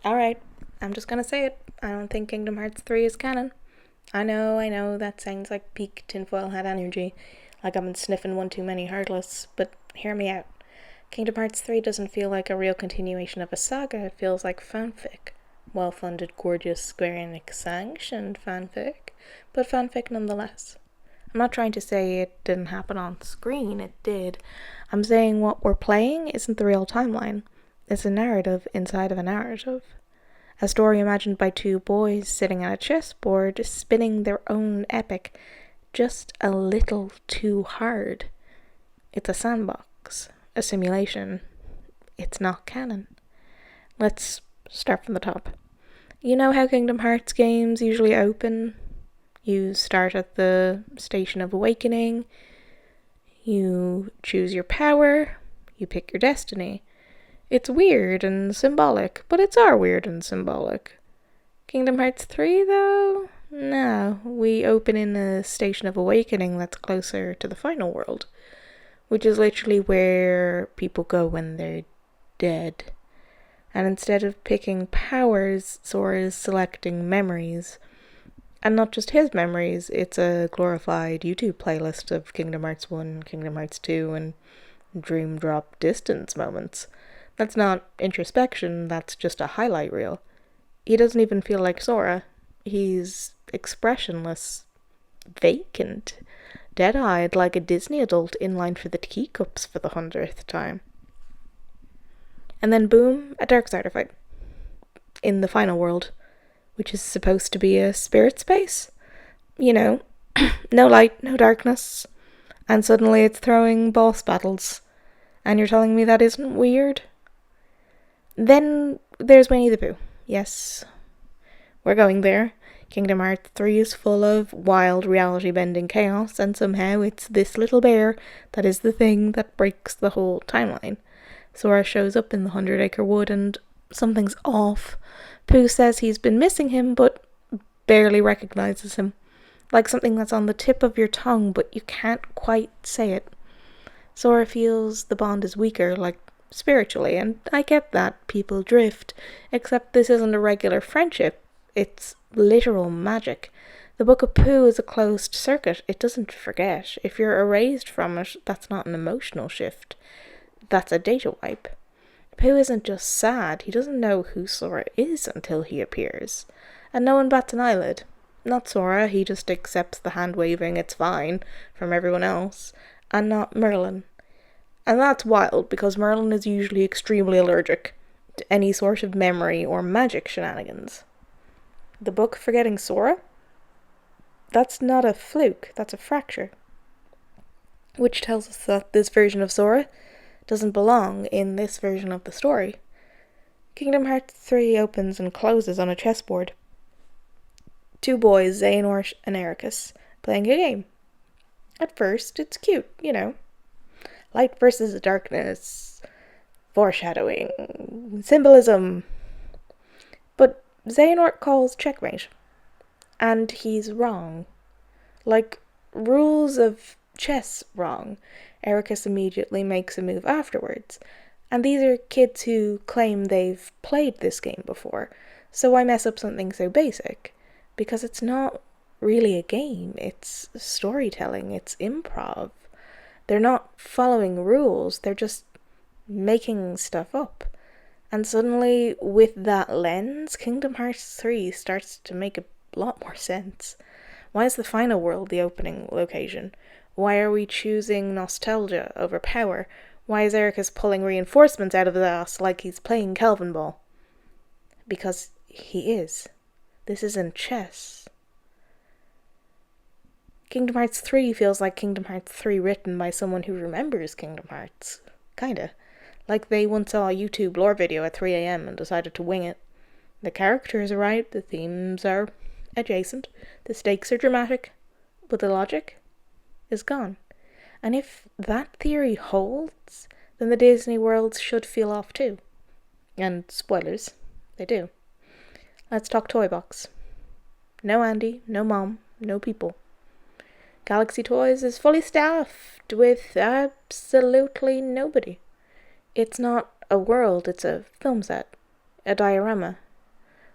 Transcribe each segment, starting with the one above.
Alright, I'm just gonna say it. I don't think Kingdom Hearts 3 is canon. I know, that sounds like peak tinfoil hat energy, like I've been sniffing one too many Heartless, but hear me out. Kingdom Hearts 3 doesn't feel like a real continuation of a saga, it feels like fanfic. Well-funded, gorgeous, Square Enix sanctioned fanfic, but fanfic nonetheless. I'm not trying to say it didn't happen on screen, it did. I'm saying what we're playing isn't the real timeline. It's a narrative inside of a narrative. A story imagined by two boys sitting at a chessboard, spinning their own epic just a little too hard. It's a sandbox, a simulation. It's not canon. Let's start from the top. You know how Kingdom Hearts games usually open? You start at the Station of Awakening, you choose your power, you pick your destiny. It's weird and symbolic, but it's our weird and symbolic. Kingdom Hearts 3, though? No, we open in a Station of Awakening that's closer to the final world, which is literally where people go when they're dead. And instead of picking powers, Sora is selecting memories. And not just his memories, it's a glorified YouTube playlist of Kingdom Hearts 1, Kingdom Hearts 2, and Dream Drop Distance moments. That's not introspection, that's just a highlight reel. He doesn't even feel like Sora. He's expressionless, vacant, dead-eyed like a Disney adult in line for the teacups for the 100th time. And then boom, a Darksider fight. In the final world, which is supposed to be a spirit space. You know, no light, no darkness. And suddenly it's throwing boss battles. And you're telling me that isn't weird? Then there's Winnie the Pooh. Yes, we're going there. Kingdom Hearts 3 is full of wild reality-bending chaos, and somehow it's this little bear that is the thing that breaks the whole timeline. Sora shows up in the 100 Acre Wood and something's off. Pooh says he's been missing him, but barely recognizes him. Like something that's on the tip of your tongue, but you can't quite say it. Sora feels the bond is weaker, like spiritually, and I get that people drift, except this isn't a regular friendship, it's literal magic. The Book of Pooh is a closed circuit, it doesn't forget. If you're erased from it, that's not an emotional shift, that's a data wipe. Pooh isn't just sad, he doesn't know who Sora is until he appears. And no one bats an eyelid. Not Sora, he just accepts the hand-waving "it's fine" from everyone else. And not Merlin. And that's wild, because Merlin is usually extremely allergic to any sort of memory or magic shenanigans. The book forgetting Sora? That's not a fluke, that's a fracture. Which tells us that this version of Sora doesn't belong in this version of the story. Kingdom Hearts 3 opens and closes on a chessboard. Two boys, Xehanort and Eraqus, playing a game. At first, it's cute, you know. Light versus darkness, foreshadowing, symbolism. But Xehanort calls checkmate. And he's wrong. Like, rules of chess wrong. Eraqus immediately makes a move afterwards. And these are kids who claim they've played this game before. So why mess up something so basic? Because it's not really a game. It's storytelling. It's improv. They're not following rules. They're just making stuff up. And suddenly, with that lens, Kingdom Hearts 3 starts to make a lot more sense. Why is the final world the opening location? Why are we choosing nostalgia over power? Why is Eraqus pulling reinforcements out of his ass like he's playing Kelvin Ball? Because he is. This isn't chess. Kingdom Hearts 3 feels like Kingdom Hearts 3 written by someone who remembers Kingdom Hearts. Kinda. Like they once saw a YouTube lore video at 3 a.m. and decided to wing it. The characters are right, the themes are adjacent, the stakes are dramatic, but the logic is gone. And if that theory holds, then the Disney worlds should feel off too. And spoilers, they do. Let's talk Toy Box. No Andy, no Mom, no people. Galaxy Toys is fully staffed with absolutely nobody. It's not a world, it's a film set, a diorama,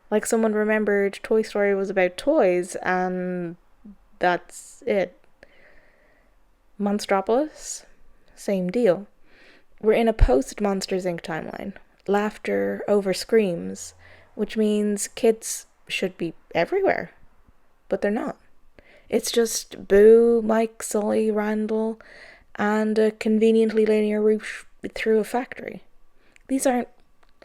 Like someone remembered Toy Story was about toys and that's it. Monstropolis? Same deal. We're in a post-Monsters Inc. timeline. Laughter over screams, which means kids should be everywhere, but they're not. It's just Boo, Mike, Sully, Randall, and a conveniently linear route through a factory. These aren't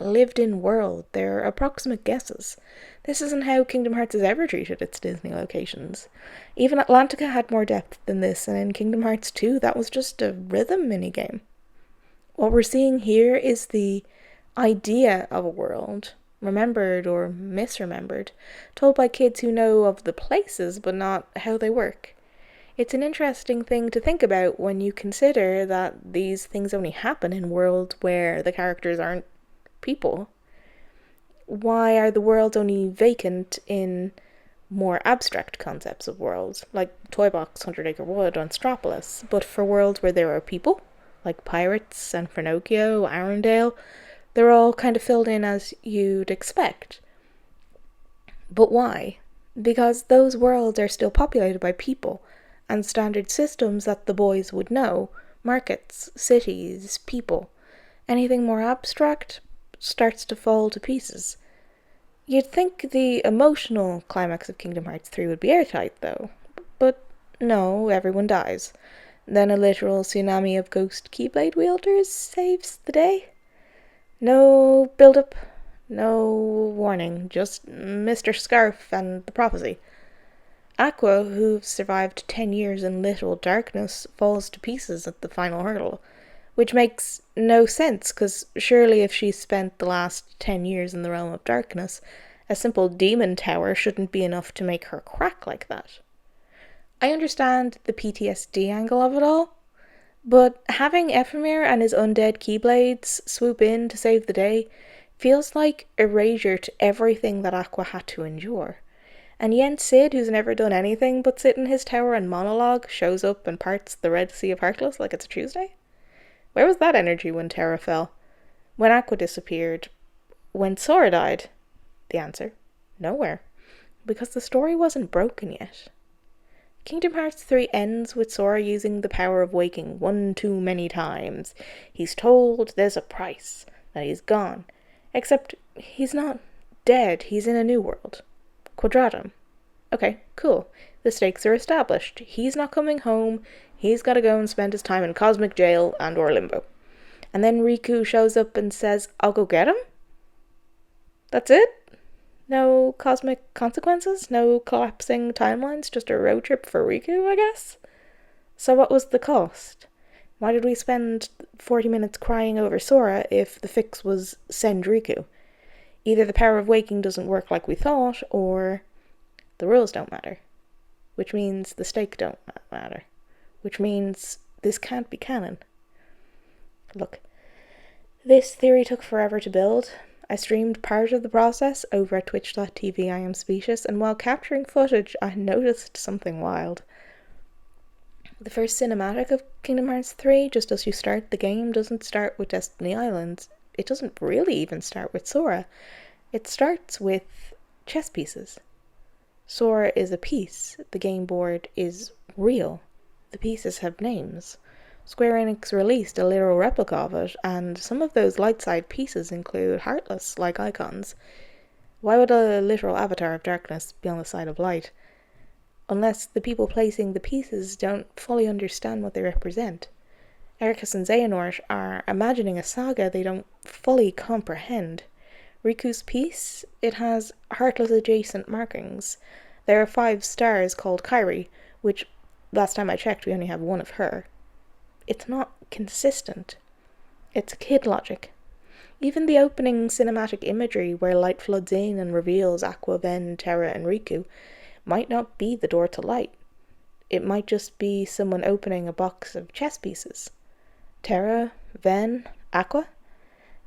lived-in world, they're approximate guesses. This isn't how Kingdom Hearts has ever treated its Disney locations. Even Atlantica had more depth than this, and in Kingdom Hearts 2, that was just a rhythm minigame. What we're seeing here is the idea of a world, remembered or misremembered, told by kids who know of the places but not how they work. It's an interesting thing to think about when you consider that these things only happen in worlds where the characters aren't people. Why are the worlds only vacant in more abstract concepts of worlds, like Toy Box, 100 Acre Wood, and Stropolis, but for worlds where there are people, like Pirates, San Fernocchio, Arendelle, they're all kind of filled in as you'd expect. But why? Because those worlds are still populated by people, and standard systems that the boys would know, markets, cities, people. Anything more abstract starts to fall to pieces. You'd think the emotional climax of Kingdom Hearts 3 would be airtight, though. But no, everyone dies. Then a literal tsunami of ghost Keyblade wielders saves the day. No build-up, no warning, just Mr. Scarf and the prophecy. Aqua, who survived 10 years in literal darkness, falls to pieces at the final hurdle, which makes no sense, because surely if she spent the last 10 years in the realm of darkness, a simple demon tower shouldn't be enough to make her crack like that. I understand the PTSD angle of it all, but having Ephemera and his undead Keyblades swoop in to save the day feels like erasure to everything that Aqua had to endure. And Yen Sid, who's never done anything but sit in his tower and monologue, shows up and parts the Red Sea of Heartless like it's a Tuesday? Where was that energy when Terra fell? When Aqua disappeared? When Sora died? The answer: nowhere. Because the story wasn't broken yet. Kingdom Hearts 3 ends with Sora using the power of waking one too many times. He's told there's a price, that he's gone. Except he's not dead, he's in a new world. Quadratum. Okay, cool. The stakes are established. He's not coming home, he's gotta go and spend his time in Cosmic Jail and or Limbo. And then Riku shows up and says, I'll go get him? That's it? No cosmic consequences? No collapsing timelines? Just a road trip for Riku, I guess? So what was the cost? Why did we spend 40 minutes crying over Sora if the fix was send Riku? Either the power of waking doesn't work like we thought, or the rules don't matter. Which means the stake don't matter. Which means this can't be canon. Look, this theory took forever to build. I streamed part of the process over at twitch.tv I am specious, and while capturing footage, I noticed something wild. The first cinematic of Kingdom Hearts 3, just as you start the game, doesn't start with Destiny Islands. It doesn't really even start with Sora. It starts with chess pieces. Sora is a piece. The game board is real. The pieces have names. Square Enix released a literal replica of it, and some of those light-side pieces include Heartless-like icons. Why would a literal avatar of darkness be on the side of light? Unless the people placing the pieces don't fully understand what they represent. Eraqus and Xehanort are imagining a saga they don't fully comprehend. Riku's piece, it has Heartless-adjacent markings. There are 5 stars called Kairi, which, last time I checked, we only have one of her. It's not consistent. It's kid logic. Even the opening cinematic imagery where light floods in and reveals Aqua, Ven, Terra, and Riku might not be the door to light. It might just be someone opening a box of chess pieces. Terra, Ven, Aqua,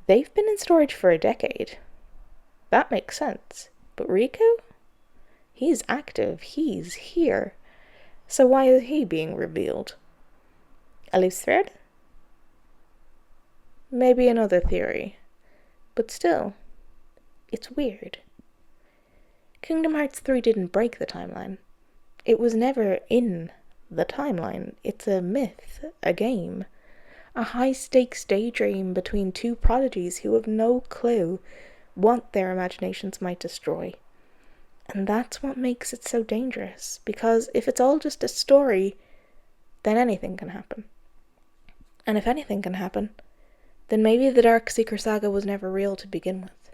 they've been in storage for a decade. That makes sense. But Riku? He's active. He's here. So why is he being revealed? A loose thread? Maybe another theory. But still, it's weird. Kingdom Hearts 3 didn't break the timeline. It was never in the timeline. It's a myth, a game. A high-stakes daydream between two prodigies who have no clue what their imaginations might destroy. And that's what makes it so dangerous, because if it's all just a story, then anything can happen. And if anything can happen, then maybe the Dark Seeker Saga was never real to begin with.